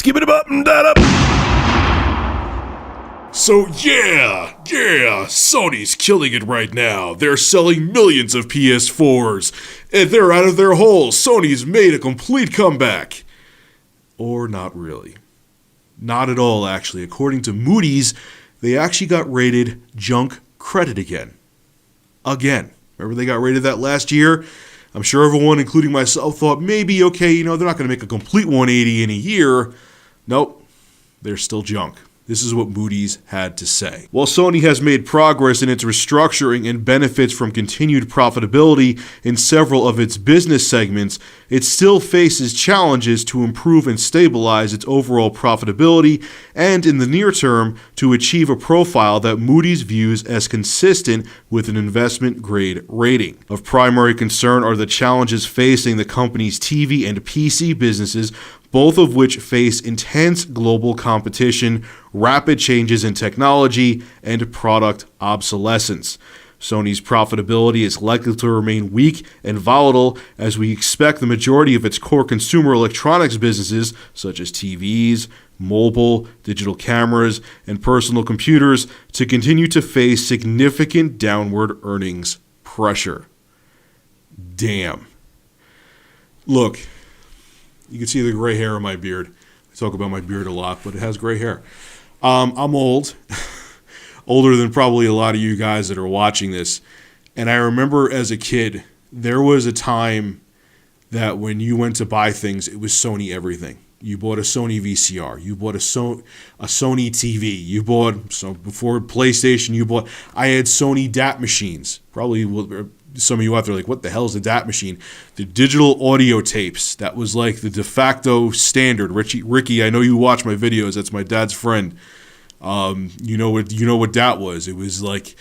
Skip it up and that up. So yeah, Sony's killing it right now. They're selling millions of PS4s, and they're out of their hole. Sony's made a complete comeback. Or not really. Not at all, actually. According to Moody's, they actually got rated junk credit again. Remember they got rated that last year? I'm sure everyone, including myself, thought maybe, okay, they're not going to make a complete 180 in a year. Nope, they're still junk. This is what Moody's had to say. While Sony has made progress in its restructuring and benefits from continued profitability in several of its business segments, it still faces challenges to improve and stabilize its overall profitability and, in the near term, to achieve a profile that Moody's views as consistent with an investment-grade rating. Of primary concern are the challenges facing the company's TV and PC businesses, both of which face intense global competition, rapid changes in technology, and product obsolescence. Sony's profitability is likely to remain weak and volatile as we expect the majority of its core consumer electronics businesses, such as TVs, mobile, digital cameras, and personal computers, to continue to face significant downward earnings pressure. Damn. Look, you can see the gray hair on my beard. I talk about my beard a lot, but it has gray hair. I'm old, older than probably a lot of you guys that are watching this. And I remember as a kid, there was a time that when you went to buy things, it was Sony everything. You bought a Sony VCR. You bought a Sony TV. You bought, so before PlayStation, I had Sony DAT machines. Probably some of you out there are like, what the hell is a DAT machine? The digital audio tapes. That was like the de facto standard. Ricky, I know you watch my videos. That's my dad's friend. You know what DAT was. It was like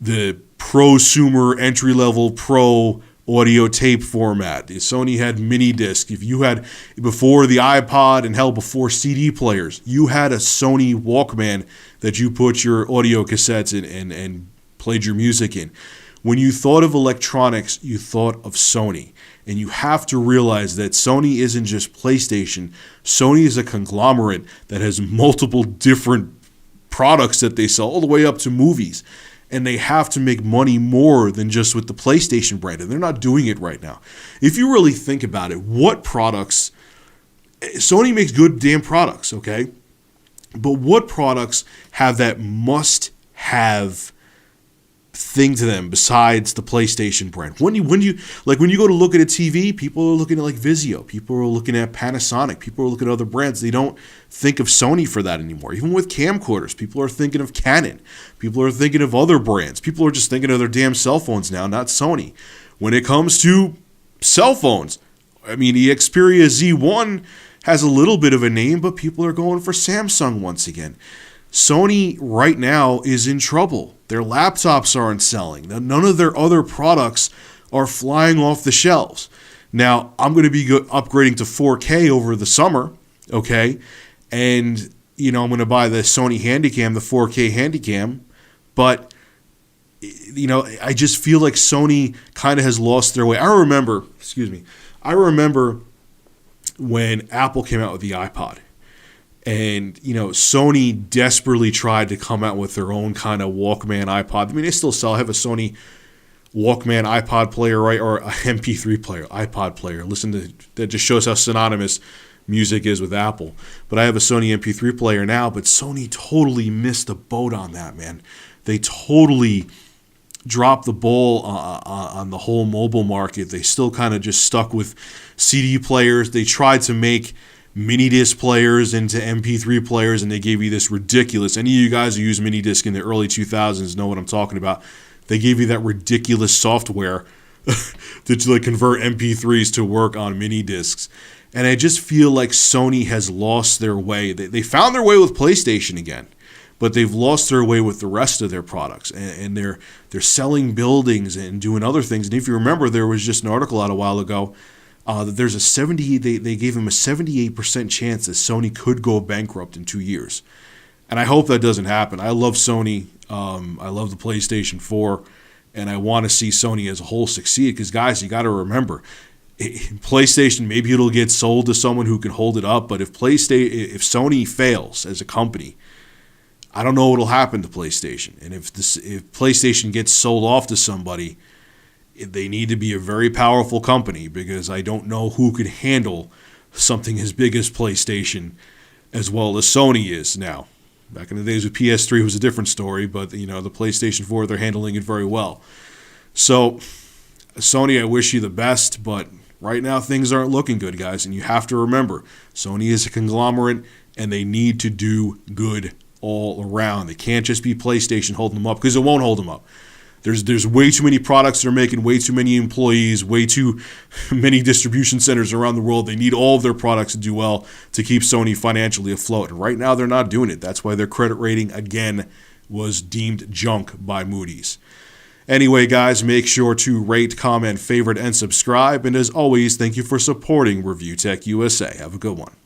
the prosumer entry-level pro audio tape format. Sony had mini disc. If you had, before the iPod and hell, before CD players, you had a Sony Walkman that you put your audio cassettes in and played your music in. When you thought of electronics, you thought of Sony. And you have to realize that Sony isn't just PlayStation. Sony is a conglomerate that has multiple different products that they sell, all the way up to movies. And they have to make money more than just with the PlayStation brand. And they're not doing it right now. If you really think about it, what products... Sony makes good damn products, okay? But what products have that must-have thing to them besides the PlayStation brand? When you go to look at a TV, people are looking at like Vizio, people are looking at Panasonic, people are looking at other brands. They don't think of Sony for that anymore. Even with camcorders, people are thinking of Canon, people are thinking of other brands, people are just thinking of their damn cell phones now, not Sony. When it comes to cell phones, I mean, the Xperia Z1 has a little bit of a name, but people are going for Samsung once again. Sony right now is in trouble. Their laptops aren't selling. None of their other products are flying off the shelves. Now, I'm going to be upgrading to 4K over the summer, okay? And, I'm going to buy the Sony Handycam, the 4K Handycam. But, I just feel like Sony kind of has lost their way. I remember when Apple came out with the iPod. And, Sony desperately tried to come out with their own kind of Walkman iPod. I mean, they still sell. I have a Sony Walkman iPod player, right? Or a MP3 player, iPod player. That just shows how synonymous music is with Apple. But I have a Sony MP3 player now, but Sony totally missed the boat on that, man. They totally dropped the ball on the whole mobile market. They still kind of just stuck with CD players. They tried to make mini disc players into MP3 players, and they gave you this ridiculous. Any of you guys who use mini disc in the early 2000s know what I'm talking about. They gave you that ridiculous software to convert MP3s to work on mini discs. And I just feel like Sony has lost their way. They found their way with PlayStation again, but they've lost their way with the rest of their products. And they're selling buildings and doing other things. And if you remember, there was just an article out a while ago that there's they gave him a 78% chance that Sony could go bankrupt in 2 years. And I hope that doesn't happen. I love Sony. I love the PlayStation 4. And I want to see Sony as a whole succeed. Because, guys, you got to remember, PlayStation, maybe it'll get sold to someone who can hold it up, but if Sony fails as a company, I don't know what'll happen to PlayStation. And if PlayStation gets sold off to somebody, they need to be a very powerful company, because I don't know who could handle something as big as PlayStation as well as Sony is now. Back in the days with PS3 was a different story, but the PlayStation 4, they're handling it very well. So Sony, I wish you the best, but right now things aren't looking good, guys, and you have to remember, Sony is a conglomerate, and they need to do good all around. They can't just be PlayStation holding them up, because it won't hold them up. There's way too many products they're making, way too many employees, way too many distribution centers around the world. They need all of their products to do well to keep Sony financially afloat. And right now they're not doing it. That's why their credit rating, again, was deemed junk by Moody's. Anyway, guys, make sure to rate, comment, favorite, and subscribe. And as always, thank you for supporting Review Tech USA. Have a good one.